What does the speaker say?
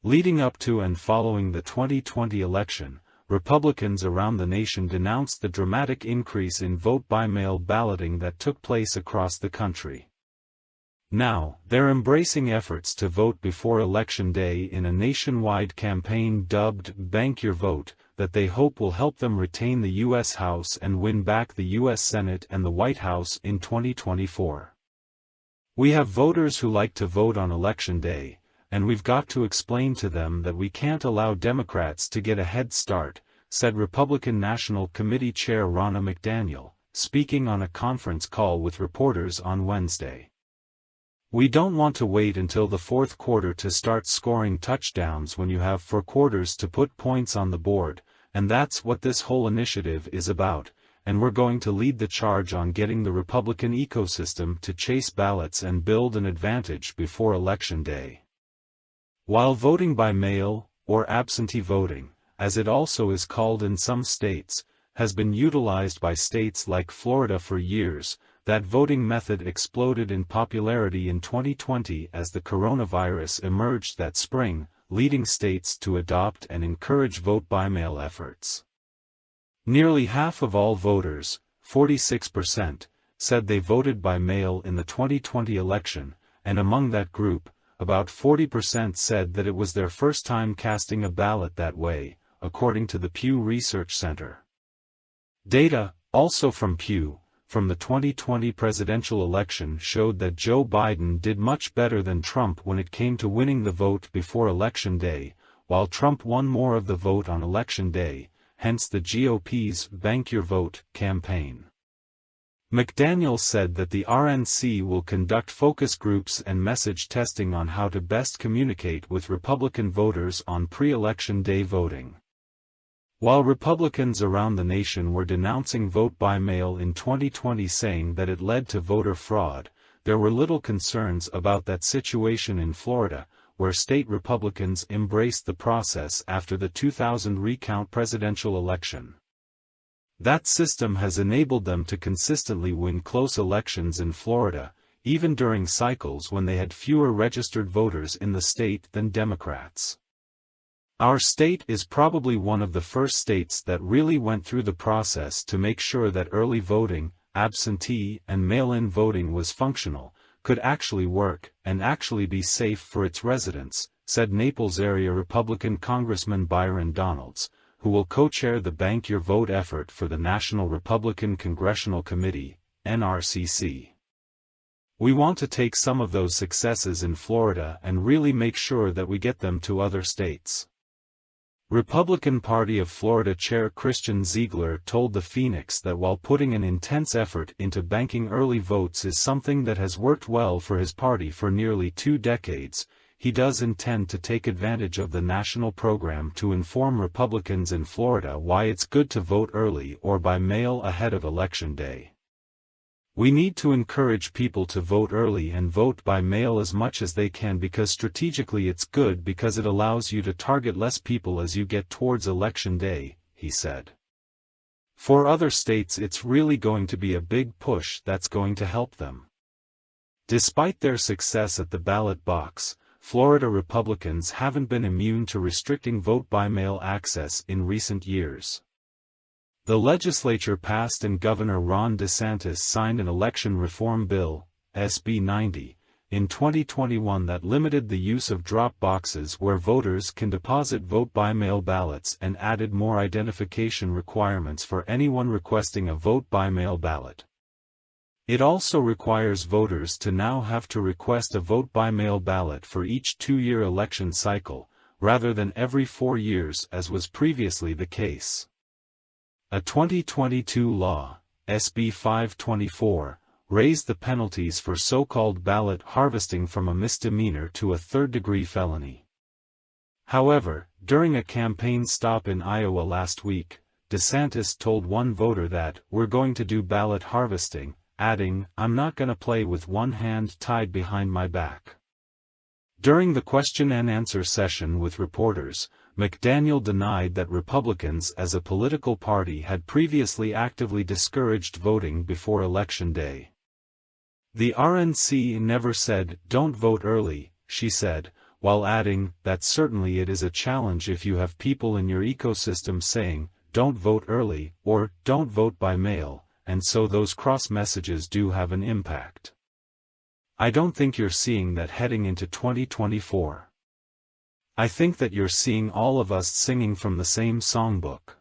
Leading up to and following the 2020 election, Republicans around the nation denounced the dramatic increase in vote-by-mail balloting that took place across the country. Now, they're embracing efforts to vote before Election Day in a nationwide campaign dubbed Bank Your Vote, that they hope will help them retain the U.S. House and win back the U.S. Senate and the White House in 2024. "We have voters who like to vote on Election Day, and we've got to explain to them that we can't allow Democrats to get a head start," said Republican National Committee Chair Ronna McDaniel, speaking on a conference call with reporters on Wednesday. "We don't want to wait until the fourth quarter to start scoring touchdowns when you have 4 quarters to put points on the board, and that's what this whole initiative is about, and we're going to lead the charge on getting the Republican ecosystem to chase ballots and build an advantage before Election Day." While voting by mail, or absentee voting, as it also is called in some states, has been utilized by states like Florida for years, that voting method exploded in popularity in 2020 as the coronavirus emerged that spring, leading states to adopt and encourage vote-by-mail efforts. Nearly half of all voters, 46%, said they voted by mail in the 2020 election, and among that group, about 40% said that it was their first time casting a ballot that way, according to the Pew Research Center. Data, also from Pew, from the 2020 presidential election showed that Joe Biden did much better than Trump when it came to winning the vote before Election Day, while Trump won more of the vote on Election Day, hence the GOP's Bank Your Vote campaign. McDaniel said that the RNC will conduct focus groups and message testing on how to best communicate with Republican voters on pre-election day voting. While Republicans around the nation were denouncing vote-by-mail in 2020 saying that it led to voter fraud, there were little concerns about that situation in Florida, where state Republicans embraced the process after the 2000 recount presidential election. That system has enabled them to consistently win close elections in Florida, even during cycles when they had fewer registered voters in the state than Democrats. "Our state is probably one of the first states that really went through the process to make sure that early voting, absentee and mail-in voting was functional, could actually work, and actually be safe for its residents," said Naples area Republican Congressman Byron Donalds, who will co-chair the Bank Your Vote effort for the National Republican Congressional Committee, NRCC. "We want to take some of those successes in Florida and really make sure that we get them to other states." Republican Party of Florida Chair Christian Ziegler told the Phoenix that while putting an intense effort into banking early votes is something that has worked well for his party for nearly 2 decades, he does intend to take advantage of the national program to inform Republicans in Florida why it's good to vote early or by mail ahead of Election Day. "We need to encourage people to vote early and vote by mail as much as they can because strategically it's good because it allows you to target less people as you get towards Election Day," he said. "For other states it's really going to be a big push that's going to help them." Despite their success at the ballot box, Florida Republicans haven't been immune to restricting vote-by-mail access in recent years. The legislature passed and Governor Ron DeSantis signed an election reform bill, SB 90, in 2021 that limited the use of drop boxes where voters can deposit vote-by-mail ballots and added more identification requirements for anyone requesting a vote-by-mail ballot. It also requires voters to now have to request a vote-by-mail ballot for each 2-year election cycle, rather than every 4 years as was previously the case. A 2022 law, SB 524, raised the penalties for so-called ballot harvesting from a misdemeanor to a third-degree felony. However, during a campaign stop in Iowa last week, DeSantis told one voter that, "We're going to do ballot harvesting," adding, "I'm not gonna play with one hand tied behind my back." During the question and answer session with reporters, McDaniel denied that Republicans as a political party had previously actively discouraged voting before Election Day. "The RNC never said, 'Don't vote early,'" she said, while adding that certainly it is a challenge if you have people in your ecosystem saying, "Don't vote early," or "Don't vote by mail," and so those cross messages do have an impact. I don't think you're seeing that heading into 2024. I think that you're seeing all of us singing from the same songbook.